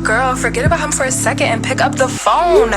Girl, forget about him for a second and pick up the phone.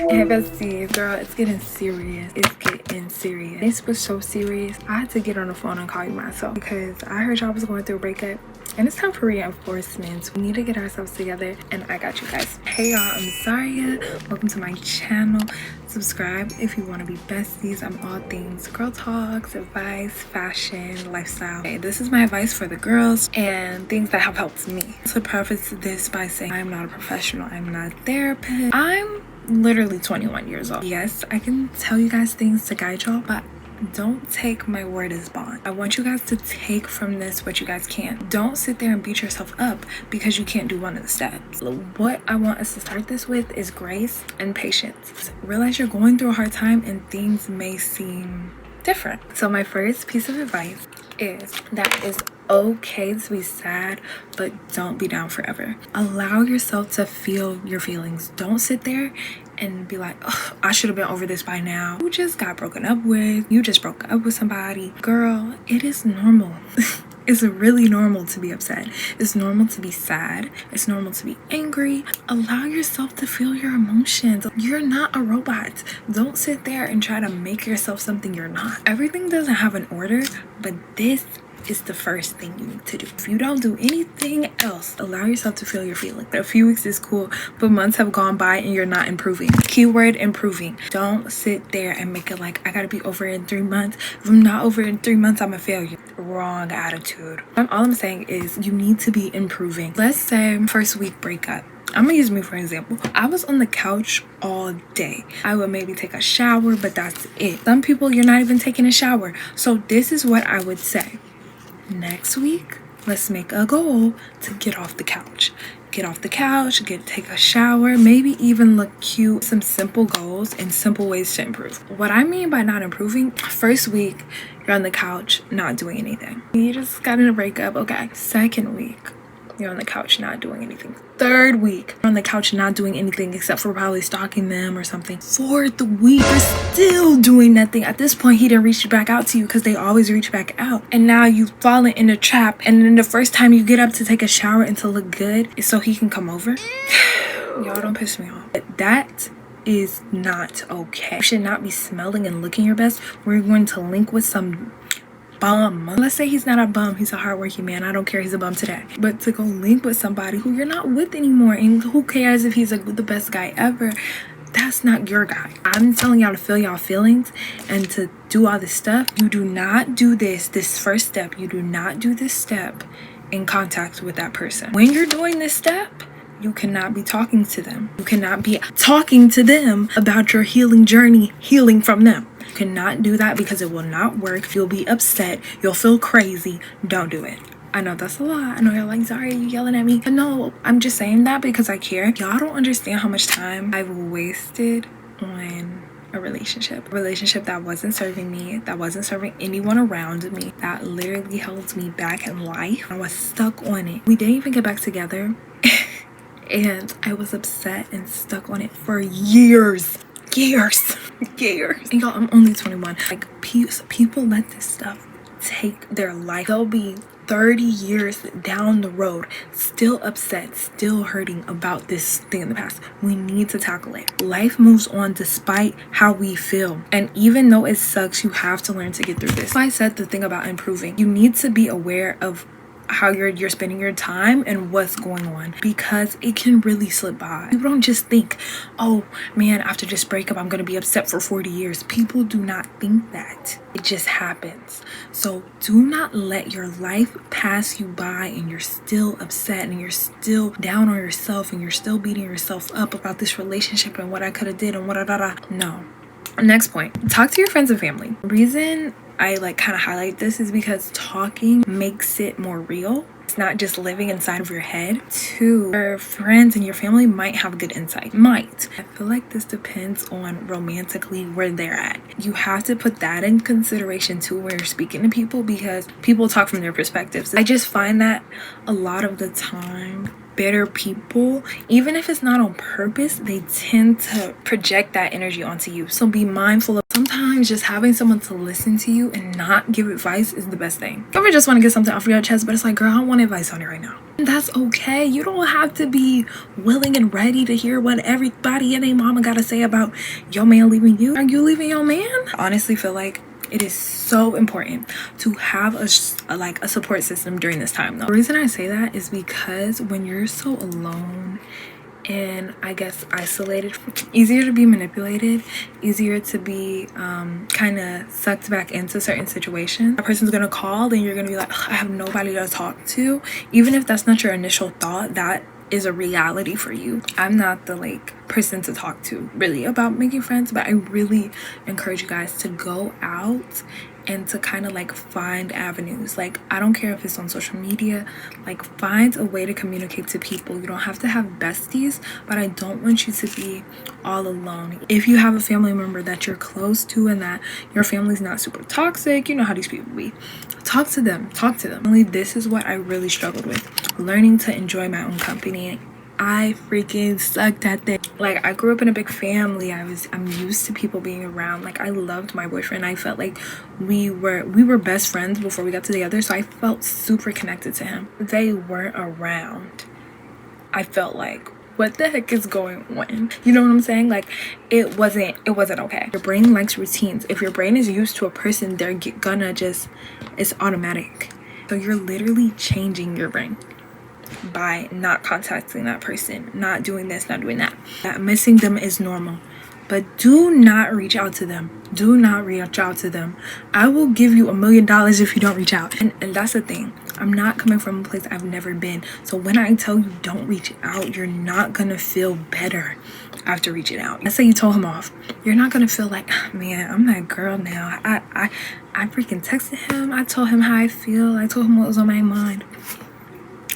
Hey besties, girl, it's getting serious. It's getting serious. This was so serious. I had to get on the phone and call you myself because I heard y'all was going through a breakup. And it's time for reinforcements. We need to get ourselves together, and I got you guys. Hey y'all, I'm Zaria. Welcome to my channel. Subscribe if you want to be besties. I'm all things girl talks, advice, fashion, lifestyle. Okay, this is my advice for the girls and things that have helped me. To preface this by saying I'm not a professional. I'm not a therapist. I'm literally 21 years old. Yes, I can tell you guys things to guide y'all, but don't take my word as bond. I want you guys to take from this what you guys can. Don't sit there and beat yourself up because you can't do one of the steps. What I want us to start this with is grace and patience. Realize you're going through a hard time and things may seem different. So my first piece of advice is that it's okay to be sad, but don't be down forever. Allow yourself to feel your feelings. Don't sit there and be like, oh, I should have been over this by now. You just got broken up with. You just broke up with somebody. Girl, it is normal. It's really normal to be upset. It's normal to be sad. It's normal to be angry. Allow yourself to feel your emotions. You're not a robot. Don't sit there and try to make yourself something you're not. Everything doesn't have an order, but this is the first thing you need to do. If you don't do anything else, allow yourself to feel your feelings. A few weeks is cool, but months have gone by and you're not improving. Keyword improving. Don't sit there and make it like I gotta be over it in 3 months. If I'm not over it in 3 months, I'm a failure. Wrong attitude. All I'm saying is you need to be improving. Let's say first week breakup. I'm gonna use me for example. I was on the couch all day. I would maybe take a shower, but that's it. Some people, you're not even taking a shower. So this is what I would say. Next week, let's make a goal to get off the couch. Get off the couch, take a shower, maybe even look cute. Some simple goals and simple ways to improve. What I mean by not improving, first week, you're on the couch, not doing anything. You just got in a breakup, okay. Second week, you're on the couch not doing anything. Third week, you're on the couch not doing anything except for probably stalking them or something. Fourth week, you're still doing nothing. At this point, he didn't reach back out to you because they always reach back out. And now you've fallen in a trap. And then the first time you get up to take a shower and to look good is so he can come over. Y'all don't piss me off. But that is not okay. You should not be smelling and looking your best. We're going to link with some bum. Let's say he's not a bum, he's a hardworking man. I don't care, he's a bum today. But to go link with somebody who you're not with anymore, and who cares if he's the best guy ever, that's not your guy. I'm telling y'all to feel y'all feelings and to do all this stuff. You do not do this first step. You do not do this step in contact with that person. When you're doing this step, you cannot be talking to them. You cannot be talking to them about your healing journey, healing from them. You cannot do that because it will not work. You'll be upset. You'll feel crazy. Don't do it. I know that's a lot. I know you're like, Zaria, you yelling at me. But no, I'm just saying that because I care. Y'all don't understand how much time I've wasted on a relationship that wasn't serving me, that wasn't serving anyone around me, that literally held me back in life. I was stuck on it. We didn't even get back together. And I was upset and stuck on it for years. And y'all, I'm only 21. Like, people let this stuff take their life. They'll be 30 years down the road still upset, still hurting about this thing in the past. We need to tackle it. Life moves on despite how we feel, and even though it sucks, you have to learn to get through this. I said the thing about improving. You need to be aware of how you're spending your time and what's going on, because it can really slip by. People don't just think, oh man, after this breakup I'm gonna be upset for 40 years. People do not think that. It just happens. So do not let your life pass you by and you're still upset and you're still down on yourself and you're still beating yourself up about this relationship and what I could have did and what no. Next point, talk to your friends and family. Reason I kind of highlight this is because talking makes it more real. It's not just living inside of your head. Two, your friends and your family might have good insight. Might. I feel like this depends on romantically where they're at. You have to put that in consideration too when you're speaking to people, because people talk from their perspectives. I just find that a lot of the time, bitter people, even if it's not on purpose, they tend to project that energy onto you. So be mindful of Sometimes just having someone to listen to you and not give advice is the best thing. You ever just want to get something off your chest, but it's like, girl, I don't want advice on it right now. And that's okay. You don't have to be willing and ready to hear what everybody and their mama gotta say about your man leaving you. Are you leaving your man? I honestly feel like it is so important to have a support system during this time though. The reason I say that is because when you're so alone and I guess isolated, easier to be manipulated, easier to be kind of sucked back into certain situations. A person's gonna call and you're gonna be like, I have nobody to talk to. Even if that's not your initial thought, that is a reality for you. I'm not the person to talk to really about making friends, but I really encourage you guys to go out and to kind of find avenues. I don't care if it's on social media, find a way to communicate to people. You don't have to have besties, but I don't want you to be all alone. If you have a family member that you're close to and that your family's not super toxic, you know how these people be, talk to them. This is what I really struggled with, learning to enjoy my own company. I freaking sucked at that. I grew up in a big family. I'm used to people being around. I loved my boyfriend. I felt like we were best friends before we got together, so I felt super connected to him. They weren't around. I felt like, what the heck is going on? You know what I'm saying? It wasn't okay. Your brain likes routines. If your brain is used to a person, they're gonna just, it's automatic. So you're literally changing your brain by not contacting that person, not doing this, not doing that. Missing them is normal, but do not reach out to them. Do not reach out to them. I will give you $1 million if you don't reach out. And that's the thing. I'm not coming from a place I've never been. So when I tell you don't reach out, you're not gonna feel better after reaching out. Let's say you told him off. You're not gonna feel like, man, I'm that girl now. I freaking texted him. I told him how I feel. I told him what was on my mind.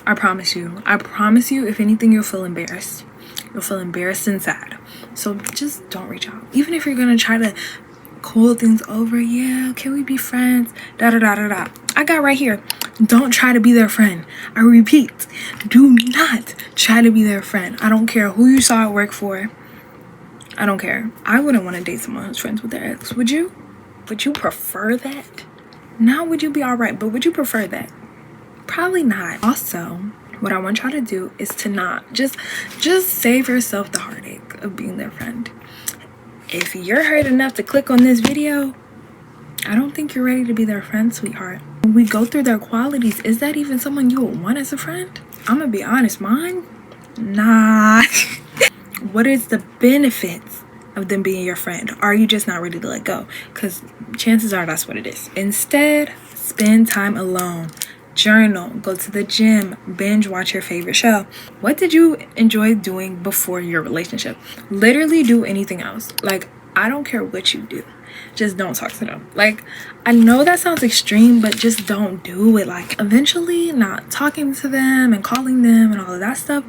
I promise you, if anything, you'll feel embarrassed. You'll feel embarrassed and sad. So just don't reach out. Even if you're gonna try to cool things over, yeah, can we be friends? Da da da da da. I got right here. Don't try to be their friend. I repeat, do not try to be their friend. I don't care who you saw at work for. I don't care. I wouldn't want to date someone who's friends with their ex. Would you? Would you prefer that? Now, would you be all right? But would you prefer that? Probably not. Also, what I want y'all to do is to not just save yourself the heartache of being their friend. If you're hurt enough to click on this video, I don't think you're ready to be their friend, sweetheart. When we go through their qualities, is that even someone you would want as a friend? I'm gonna be honest, mine? Nah. What is the benefits of them being your friend? Are you just not ready to let go? Because chances are that's what it is. Instead, spend time alone. Journal, go to the gym, binge watch your favorite show. What did you enjoy doing before your relationship? Literally do anything else. I don't care what you do. Just don't talk to them. I know that sounds extreme, but just don't do it. Eventually not talking to them and calling them and all of that stuff,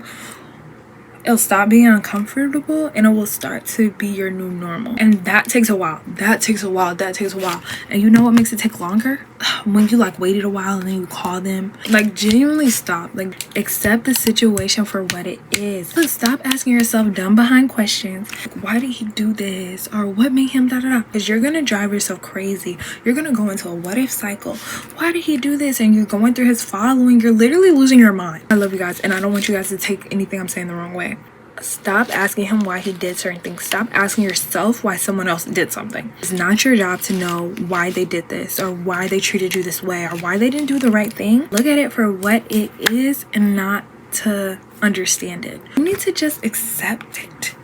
it'll stop being uncomfortable and it will start to be your new normal. And that takes a while. And you know what makes it take longer? When you waited a while and then you call them. Genuinely stop. Accept the situation for what it is. Stop asking yourself dumb behind questions. Why did he do this? Or what made him da da da? Because you're gonna drive yourself crazy. You're gonna go into a what if cycle. Why did he do this? And you're going through his following. You're literally losing your mind. I love you guys, and I don't want you guys to take anything I'm saying the wrong way. Stop asking him why he did certain things. Stop asking yourself why someone else did something. It's not your job to know why they did this or why they treated you this way or why they didn't do the right thing. Look at it for what it is and not to understand it. You need to just accept it,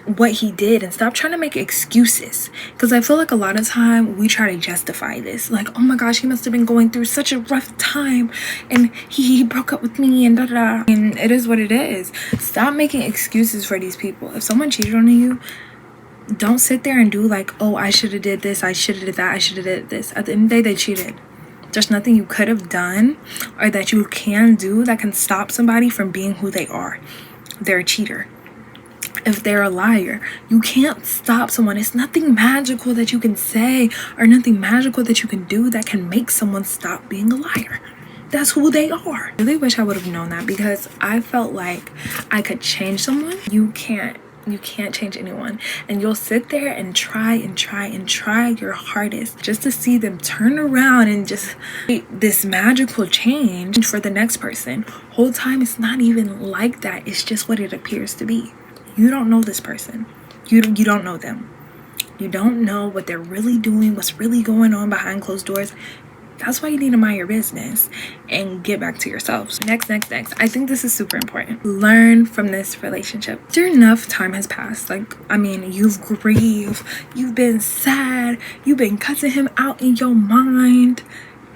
what he did, and stop trying to make excuses. Because I feel like a lot of time we try to justify this. Oh my gosh, he must have been going through such a rough time and he broke up with me and da da. And it is what it is. Stop making excuses for these people. If someone cheated on you, don't sit there and do oh, I should have did this, I should have did that, I should have did this. At the end of the day, they cheated. There's nothing you could have done or that you can do that can stop somebody from being who they are. They're a cheater. If they're a liar, you can't stop someone. It's nothing magical that you can say or nothing magical that you can do that can make someone stop being a liar. That's who they are. I really wish I would have known that, because I felt like I could change someone. You can't You can't change anyone, and you'll sit there and try and try and try your hardest just to see them turn around and just create this magical change for the next person. Whole time it's not even like that. It's just what it appears to be. You don't know this person. You don't know them. You don't know what they're really doing, what's really going on behind closed doors. That's why you need to mind your business and get back to yourself. So next. I think this is super important. Learn from this relationship. After enough time has passed, like, I mean, you've grieved, you've been sad, you've been cutting him out in your mind.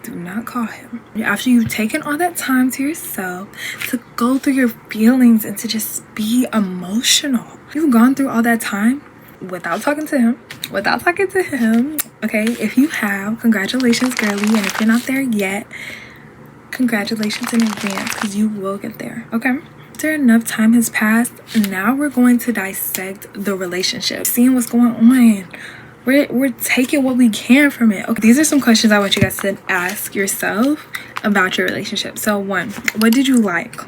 Do not call him. After you've taken all that time to yourself to go through your feelings and to just be emotional, you've gone through all that time without talking to him. Okay, if you have, congratulations, girly. And if you're not there yet, congratulations in advance, because you will get there. Okay, after enough time has passed, now we're going to dissect the relationship, seeing what's going on. We're taking what we can from it. Okay, these are some questions I want you guys to ask yourself about your relationship. So 1, what did you like?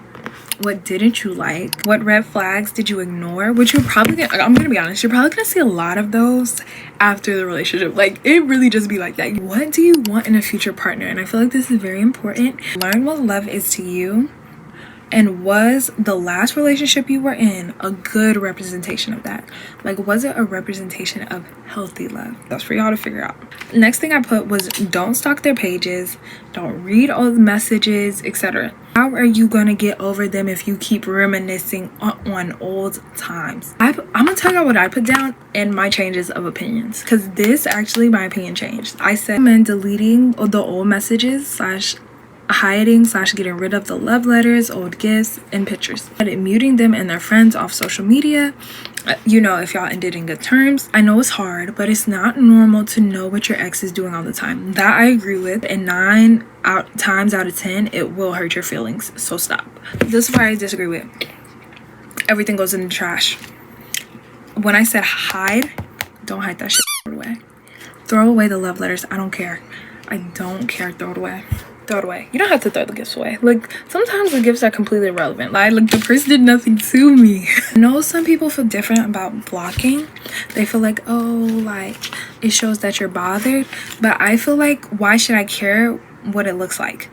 What didn't you like? What red flags did you ignore? Which you're probably I'm gonna be honest, you're probably gonna see a lot of those after the relationship. Like, it really just be like that. What do you want in a future partner? And I feel like this is very important. Learn what love is to you. And was the last relationship you were in a good representation of that? Like, was it a representation of healthy love? That's for y'all to figure out. Next thing I put was, don't stalk their pages, don't read all the messages, etc. How are you gonna get over them if you keep reminiscing on old times? I'm gonna tell y'all what I put down in my changes of opinions, because this actually, my opinion changed. I said, I'm deleting the old messages / hiding / getting rid of the love letters, old gifts, and pictures, and muting them and their friends off social media. You know, if y'all ended in good terms. I know it's hard, but it's not normal to know what your ex is doing all the time. That I agree with, and 9 times out of 10 it will hurt your feelings, so stop. This is where I disagree with. Everything goes in the trash. When I said hide, don't hide that shit. Throw it away. Throw away the love letters. I don't care. Throw it away. Throw it away. You don't have to throw the gifts away. Like, sometimes the gifts are completely irrelevant. Like the person did nothing to me. I know some people feel different about blocking. They feel like, oh, like, it shows that you're bothered. But I feel like, why should I care what it looks like?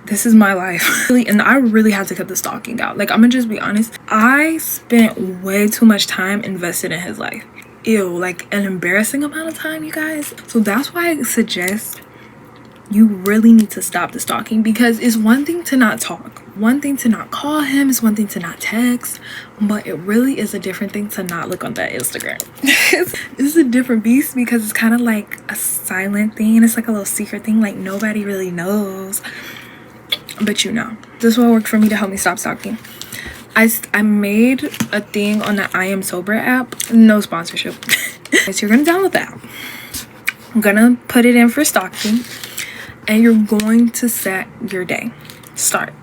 This is my life. And I really had to cut the stalking out. Like, I'm gonna just be honest. I spent way too much time invested in his life. Ew, like an embarrassing amount of time, you guys. So that's why I suggest you really need to stop the stalking, because it's one thing to not talk, one thing to not call him, it's one thing to not text, but it really is a different thing to not look on that Instagram. It's a different beast, because it's kind of like a silent thing, and it's like a little secret thing, like nobody really knows, but you know. This will work for me to help me stop stalking. I made a thing on the I Am Sober app. No sponsorship. So you're gonna download the app. I'm gonna put it in for stalking, and you're going to set your day. Start.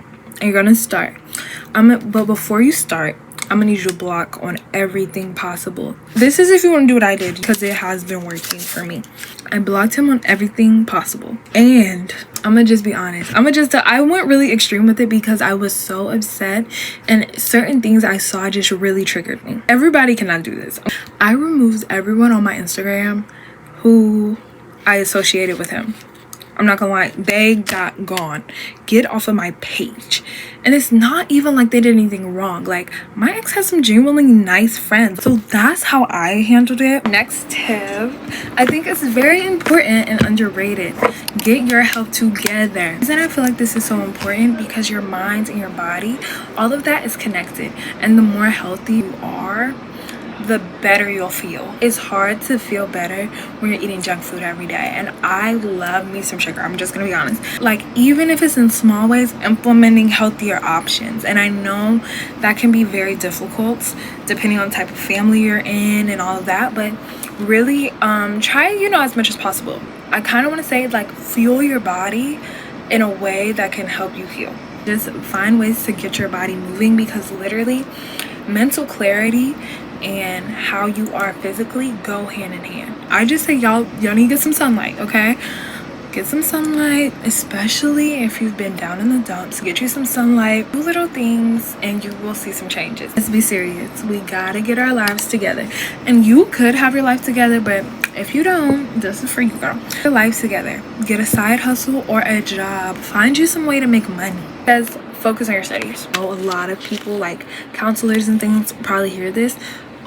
And you're gonna start. But before you start, I'm gonna need you to block on everything possible. This is if you want to do what I did, because it has been working for me. I blocked him on everything possible. And I'm gonna just be honest. I went really extreme with it because I was so upset, and certain things I saw just really triggered me. Everybody cannot do this. I removed everyone on my Instagram who I associated with him. I'm not gonna lie, they got gone. Get off of my page. And it's not even like they did anything wrong. Like, my ex has some genuinely nice friends. So that's how I handled it. Next tip, I think it's very important and underrated. Get your health together. And I feel like this is so important because your mind and your body, all of that is connected. And the more healthy you are, the better you'll feel. It's hard to feel better when you're eating junk food every day, and I love me some sugar. I'm just gonna be honest. Like, even if it's in small ways, implementing healthier options. And I know that can be very difficult depending on the type of family you're in and all of that, but really try, you know, as much as possible. I kind of want to say, like, fuel your body in a way that can help you heal. Just find ways to get your body moving, because literally mental clarity and how you are physically go hand in hand. I just say y'all need to get some sunlight, okay? Get some sunlight, especially if you've been down in the dumps. Get you some sunlight, do little things, and you will see some changes. Let's be serious. We gotta get our lives together. And you could have your life together, but if you don't, this is for you, girl. Get your life together. Get a side hustle or a job. Find you some way to make money. Because focus on your studies. A lot of people, like counselors and things, probably hear this.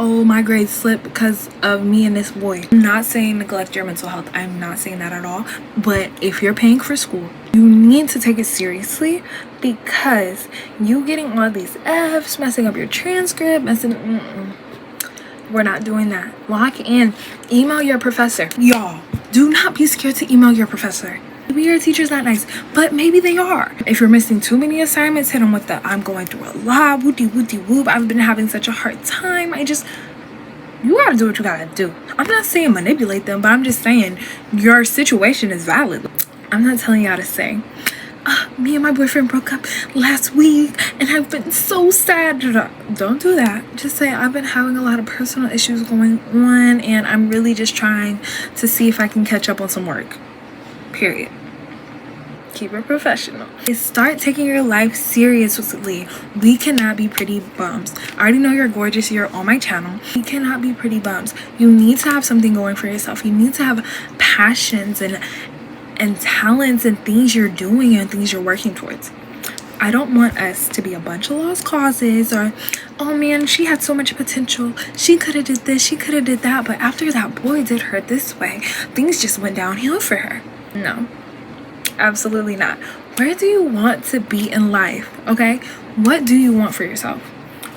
Oh, my grades slipped because of me and this boy. I'm not saying neglect your mental health. I'm not saying that at all. But if you're paying for school, you need to take it seriously, because you getting all these F's, messing up your transcript, we're not doing that. Lock in. Email your professor. Y'all, do not be scared to email your professor. Maybe your teacher's not nice, but maybe they are. If you're missing too many assignments, hit them with the I'm going through a lot, whoop. I've been having such a hard time. You gotta do what you gotta do. I'm not saying manipulate them, but I'm just saying your situation is valid. I'm not telling you how to say, me and my boyfriend broke up last week and I've been so sad. Don't do that. Just say, I've been having a lot of personal issues going on and I'm really just trying to see if I can catch up on some work. Period. Keep it professional. Start taking your life seriously. We cannot be pretty bums. I already know you're gorgeous. You're on my channel. We cannot be pretty bums. You need to have something going for yourself. You need to have passions and talents and things you're doing and things you're working towards. I don't want us to be a bunch of lost causes or, oh man, she had so much potential. She could have did this. She could have did that. But after that boy did her this way, things just went downhill for her. No. Absolutely not. Where do you want to be in life? Okay, what do you want for yourself?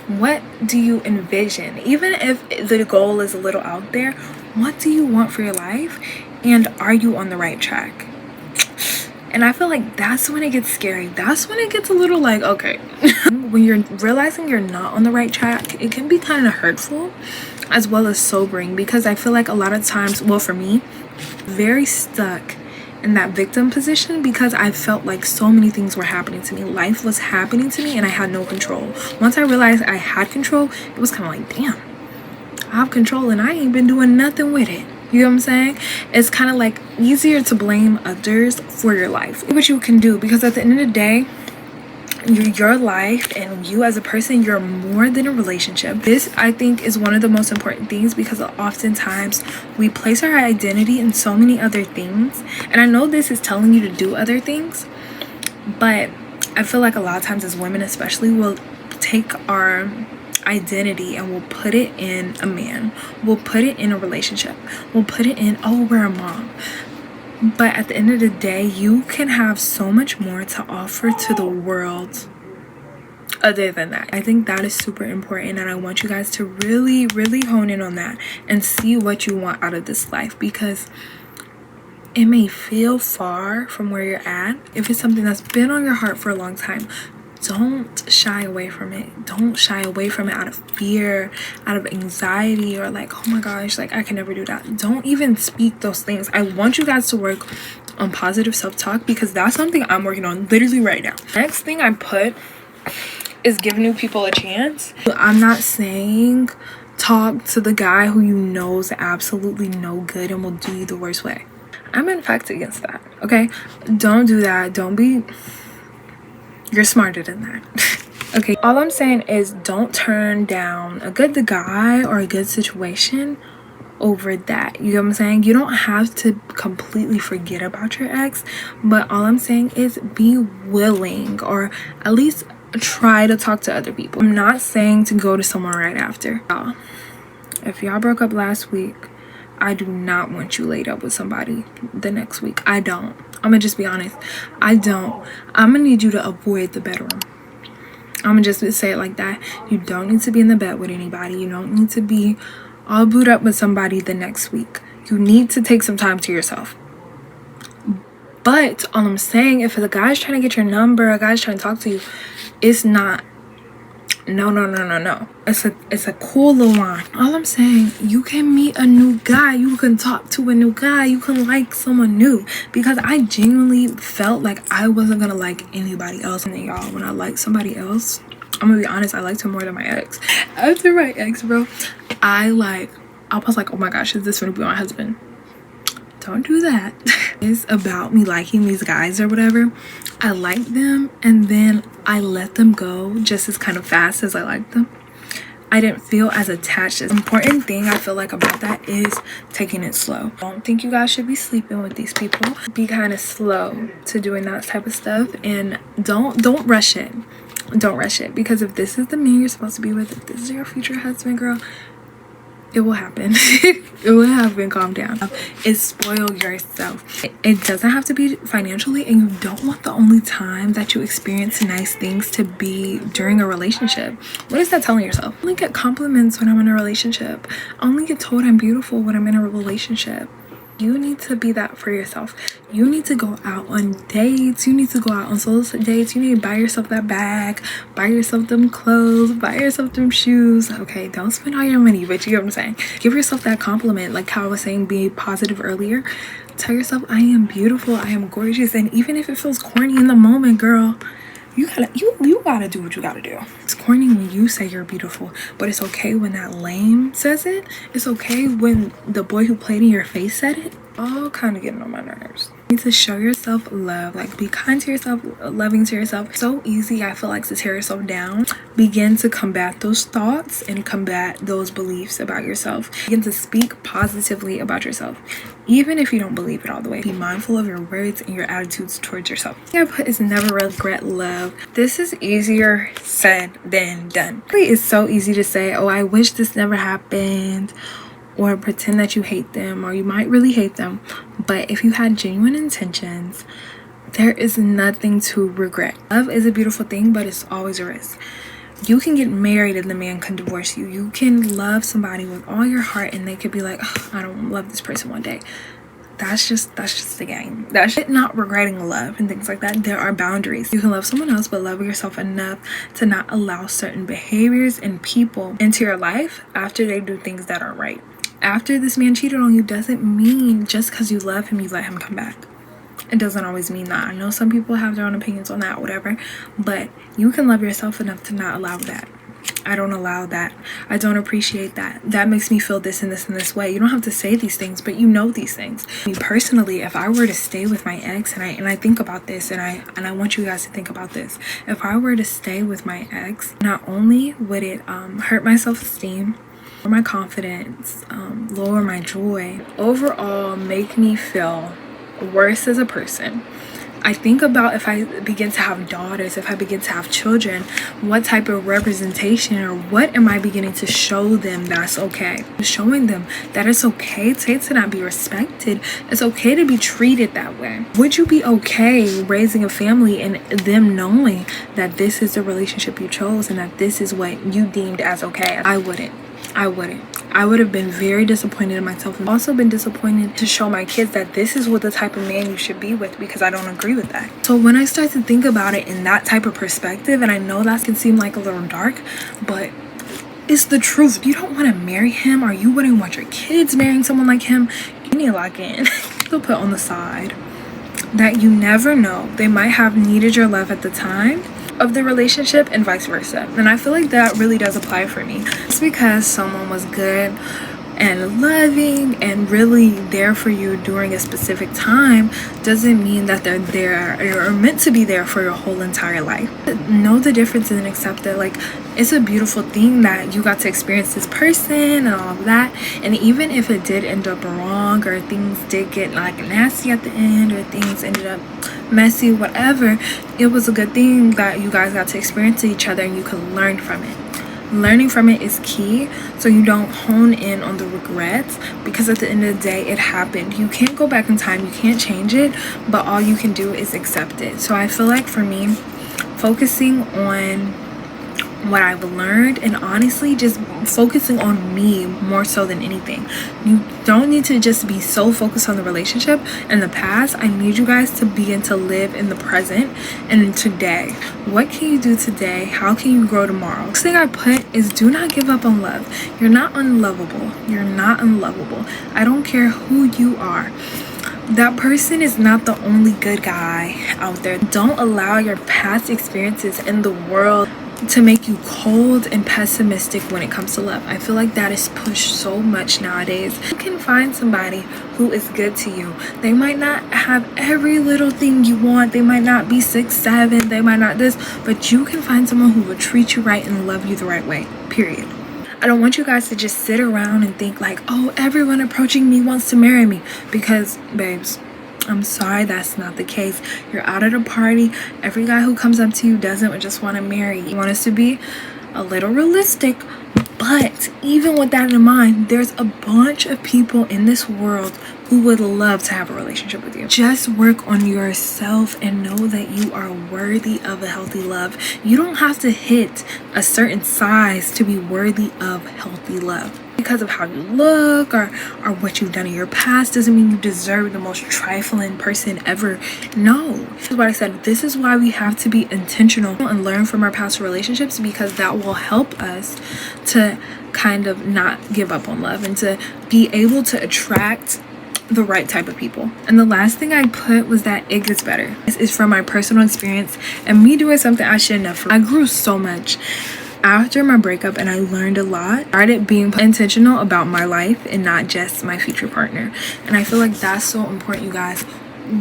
What do you envision? Even if the goal is a little out there, what do you want for your life? And are you on the right track? And I feel like that's when it gets scary. That's when it gets a little like, okay. When you're realizing you're not on the right track, it can be kind of hurtful as well as sobering, because I feel like a lot of times, well, for me, very stuck in that victim position, because I felt like so many things were happening to me. Life was happening to me and I had no control. Once I realized I had control, it was kind of like, damn, I have control and I ain't been doing nothing with it. You know what I'm saying? It's kind of like easier to blame others for your life. What you can do, because at the end of the day, your life and you as a person, you're more than a relationship. This, I think, is one of the most important things, because oftentimes we place our identity in so many other things. And I know this is telling you to do other things, but I feel like a lot of times as women especially, we'll take our identity and we'll put it in a man, we'll put it in a relationship, we'll put it in, oh, we're a mom. But at the end of the day, you can have so much more to offer to the world other than that. I think that is super important, and I want you guys to really, really hone in on that and see what you want out of this life, because it may feel far from where you're at. If it's something that's been on your heart for a long time, don't shy away from it. Don't shy away from it out of fear, out of anxiety, or like, oh my gosh, like I can never do that. Don't even speak those things. I want you guys to work on positive self-talk, because that's something I'm working on literally right now. Next thing I put is give new people a chance. I'm not saying talk to the guy who you know is absolutely no good and will do you the worst way. I'm in fact against that. Okay, don't do that. Don't be, you're smarter than that. Okay, all I'm saying is don't turn down a good guy or a good situation over that. You know what I'm saying? You don't have to completely forget about your ex, but all I'm saying is be willing, or at least try to talk to other people. I'm not saying to go to someone right after. If y'all broke up last week, I do not want you laid up with somebody the next week. I don't. I'm gonna just be honest. I don't. I'm gonna need you to avoid the bedroom. I'm gonna just say it like that. You don't need to be in the bed with anybody. You don't need to be all booed up with somebody the next week. You need to take some time to yourself. But all I'm saying, if a guy's trying to get your number, a guy's trying to talk to you, it's not, no. It's a cool little line. All I'm saying, you can meet a new guy, you can talk to a new guy, you can like someone new. Because I genuinely felt like I wasn't gonna like anybody else. And then y'all, when I liked somebody else, I'm gonna be honest, I liked him more than my ex. After my ex, bro, I was like, oh my gosh, is this gonna be my husband? don't do that. It's about me liking these guys or whatever. I like them and then I let them go just as kind of fast as I like them. I didn't feel as attached. The important thing I feel like about that is taking it slow. I don't think you guys should be sleeping with these people. Be kind of slow to doing that type of stuff, and don't rush it. Don't rush it, because if this is the man you're supposed to be with, if this is your future husband, girl, it will happen. It will happen. Calm down. It's spoil yourself. It doesn't have to be financially, and you don't want the only time that you experience nice things to be during a relationship. What is that telling yourself? I only get compliments when I'm in a relationship. I only get told I'm beautiful when I'm in a relationship. You need to be that for yourself. You need to go out on dates. You need to go out on solo dates. You need to buy yourself that bag, buy yourself them clothes, buy yourself them shoes. Okay, don't spend all your money, but you get what I'm saying. Give yourself that compliment, like how I was saying, be positive earlier. Tell yourself, I am beautiful, I am gorgeous. And even if it feels corny in the moment, girl, you gotta do what you gotta do. It's corny when you say you're beautiful, but it's okay when that lame says it. It's okay when the boy who played in your face said it. All kind of getting on my nerves. You need to show yourself love, like be kind to yourself, loving to yourself. So easy, I feel like, to tear yourself down. Begin to combat those thoughts and combat those beliefs about yourself. Begin to speak positively about yourself, even if you don't believe it all the way. Be mindful of your words and your attitudes towards yourself. I put is never regret love. This is easier said than done. It's so easy to say, oh, I wish this never happened, or pretend that you hate them, or you might really hate them. But if you had genuine intentions, there is nothing to regret. Love is a beautiful thing, but it's always a risk. You can get married and the man can divorce you. You can love somebody with all your heart and they could be like, oh, I don't love this person one day. That's just the game. That's not regretting love and things like that. There are boundaries. You can love someone else, but love yourself enough to not allow certain behaviors and people into your life after they do things that aren't right. After this man cheated on you doesn't mean just because you love him, you let him come back. It doesn't always mean that. I know some people have their own opinions on that, whatever, but you can love yourself enough to not allow that. I don't allow that. I don't appreciate that. That makes me feel this and this and this way. You don't have to say these things, but you know these things. Me personally, if I were to stay with my ex, and I think about this, and I want you guys to think about this. If I were to stay with my ex, not only would it hurt my self-esteem, lower my confidence, lower my joy, overall make me feel worse as a person. I think about if I begin to have daughters, if I begin to have children, what type of representation or what am I beginning to show them that's okay? Showing them that it's okay to not be respected. It's okay to be treated that way. Would you be okay raising a family and them knowing that this is the relationship you chose and that this is what you deemed as okay? I wouldn't. I would have been very disappointed in myself, and also been disappointed to show my kids that this is what the type of man you should be with, because I don't agree with that. So when I start to think about it in that type of perspective, and I know that can seem like a little dark, but it's the truth. You don't want to marry him, or you wouldn't want your kids marrying someone like him. You need to lock in. So put on the side that you never know. They might have needed your love at the time of the relationship and vice versa. And I feel like that really does apply for me. Just because someone was good and loving and really there for you during a specific time doesn't mean that they're there or meant to be there for your whole entire life. Know the difference and accept that, like, it's a beautiful thing that you got to experience this person and all of that. And even if it did end up wrong, or things did get like nasty at the end, or things ended up messy, whatever, it was a good thing that you guys got to experience each other and you could learn from it. Learning from it is key, so you don't hone in on the regrets, because at the end of the day, it happened. You can't go back in time, you can't change it, but all you can do is accept it. So I feel like for me, focusing on what I've learned and honestly just focusing on me more so than anything. You don't need to just be so focused on the relationship and the past. I need you guys to begin to live in the present and in today. What can you do today? How can you grow tomorrow? Next thing I put is do not give up on love. You're not unlovable. You're not unlovable. I don't care who you are. That person is not the only good guy out there. Don't allow your past experiences in the world to make you cold and pessimistic when it comes to love. I feel like that is pushed so much nowadays. You can find somebody who is good to you. They might not have every little thing you want. They might not be 6'7", they might not this, but you can find someone who will treat you right and love you the right way, period. I don't want you guys to just sit around and think like, oh, everyone approaching me wants to marry me, because babes, I'm sorry, that's not the case. You're out at a party. Every guy who comes up to you doesn't just want to marry you. You want us to be a little realistic. But even with that in mind, there's a bunch of people in this world who would love to have a relationship with you. Just work on yourself and know that you are worthy of a healthy love. You don't have to hit a certain size to be worthy of healthy love. Because of how you look or what you've done in your past doesn't mean you deserve the most trifling person ever. No. This is what I said. This is why we have to be intentional and learn from our past relationships, because that will help us to kind of not give up on love and to be able to attract the right type of people. And the last thing I put was that it gets better. This is from my personal experience and me doing something I shouldn't have. I grew so much after my breakup, and I learned a lot. I started being intentional about my life and not just my future partner. And I feel like that's so important, you guys.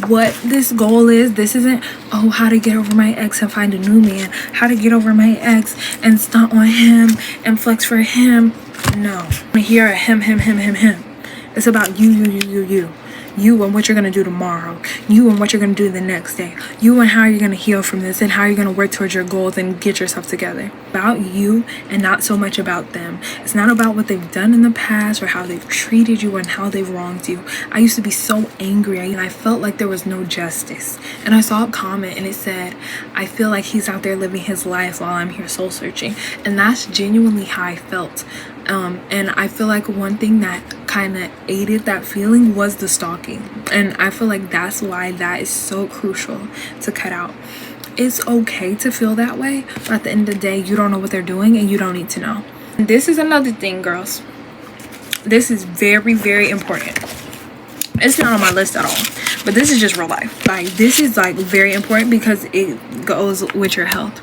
What this goal is, this isn't, oh, how to get over my ex and find a new man, how to get over my ex and stunt on him and flex for him. No, here are him. It's about you and what you're going to do tomorrow, you and what you're going to do the next day, you and how you're going to heal from this, and how you're going to work towards your goals and get yourself together. About you and not so much about them. It's not about what they've done in the past or how they've treated you and how they've wronged you. I used to be so angry and I felt like there was no justice. And I saw a comment and it said, I feel like he's out there living his life while I'm here soul searching. And that's genuinely how I felt. And I feel like one thing that kind of aided that feeling was the stalking. And I feel like that's why that is so crucial to cut out. It's okay to feel that way, but at the end of the day, you don't know what they're doing and you don't need to know. And this is another thing, girls. This is very, very important. It's not on my list at all, but this is just real life. Like, this is like very important because it goes with your health.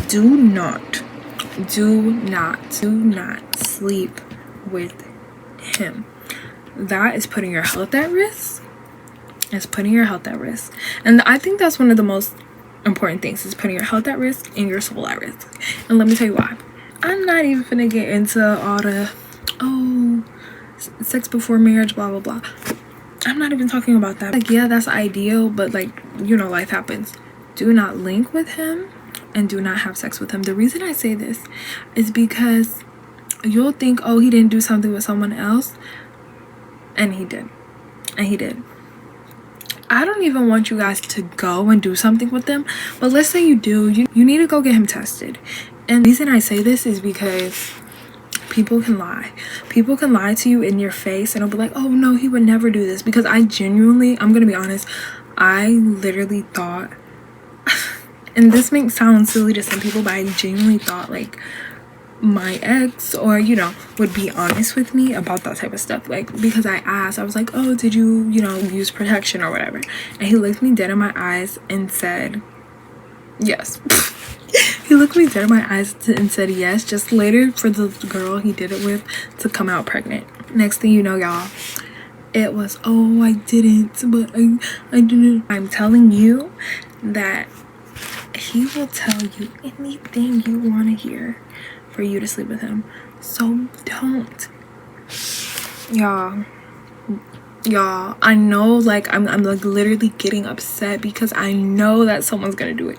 Do not sleep with him. That is putting your health at risk. It's putting your health at risk. And I think that's one of the most important things, is putting your health at risk and your soul at risk. And let me tell you why. I'm not even gonna get into all the, oh, sex before marriage, blah, blah, blah. I'm not even talking about that. Like, yeah, that's ideal, but like, you know, life happens. Do not link with him and do not have sex with him. The reason I say this is because you'll think, oh, he didn't do something with someone else, and he did. And he did. I don't even want you guys to go and do something with them, but let's say you do. You need to go get him tested. And the reason I say this is because people can lie. People can lie to you in your face and it'll be like, oh no, he would never do this. Because I genuinely, I'm gonna be honest, I literally thought, and this may sound silly to some people, but I genuinely thought like my ex, or you know, would be honest with me about that type of stuff. Like, because I asked, I was like, oh, did you, you know, use protection or whatever? And he looked me dead in my eyes and said yes. He looked me dead in my eyes and said yes, just later for the girl he did it with to come out pregnant. Next thing you know, y'all, it was, oh, I didn't, but I didn't. I'm telling you that he will tell you anything you want to hear for you to sleep with him. So don't. Y'all, I know, like, I'm like literally getting upset because I know that someone's gonna do it.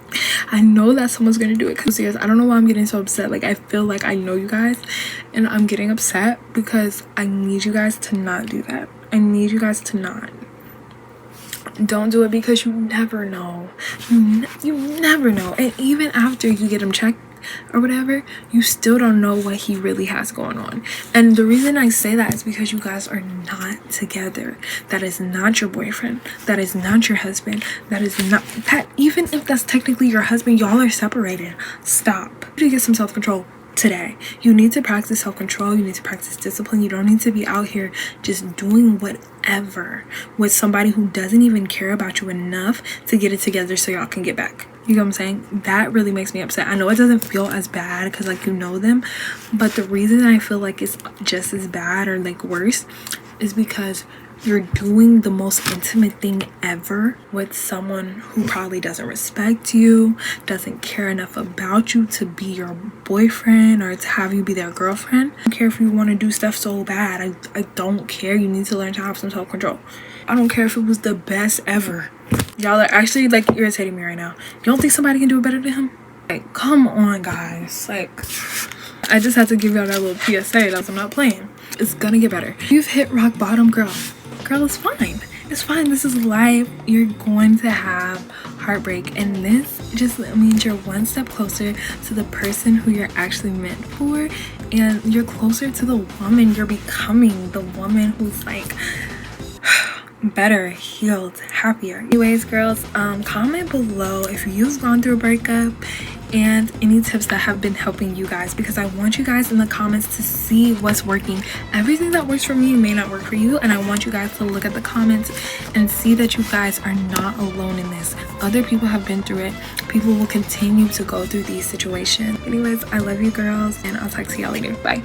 I know that someone's gonna do it. Because serious, I don't know why I'm getting so upset. Like, I feel like I know you guys and I'm getting upset because I need you guys to not do that. I need you guys to not. Don't do it, because you never know. You never know. And even after you get him checked or whatever, you still don't know what he really has going on. And the reason I say that is because you guys are not together. That is not your boyfriend. That is not your husband. That is not that. Even if that's technically your husband, y'all are separated. Stop. You need to get some self-control today. You need to practice self-control. You need to practice discipline. You don't need to be out here just doing whatever with somebody who doesn't even care about you enough to get it together so y'all can get back. You know what I'm saying? That really makes me upset. I know it doesn't feel as bad because like you know them, but the reason I feel like it's just as bad or like worse is because you're doing the most intimate thing ever with someone who probably doesn't respect you, doesn't care enough about you to be your boyfriend or to have you be their girlfriend. I don't care if you want to do stuff so bad. I don't care. You need to learn to have some self-control. I don't care if it was the best ever. Y'all are actually like irritating me right now. You don't think somebody can do it better than him? Like, come on, guys. Like, I just had to give y'all that little PSA. That's I'm not playing. It's gonna get better. You've hit rock bottom, girl. Girl, it's fine. It's fine. This is life. You're going to have heartbreak, and this just means you're one step closer to the person who you're actually meant for, and you're closer to the woman you're becoming, the woman who's like better, healed, happier. Anyways, girls, comment below if you've gone through a breakup and any tips that have been helping you guys, because I want you guys in the comments to see what's working. Everything that works for me may not work for you, and I want you guys to look at the comments and see that you guys are not alone in this. Other people have been through it. People will continue to go through these situations. Anyways, I love you girls, and I'll talk to y'all later. Bye.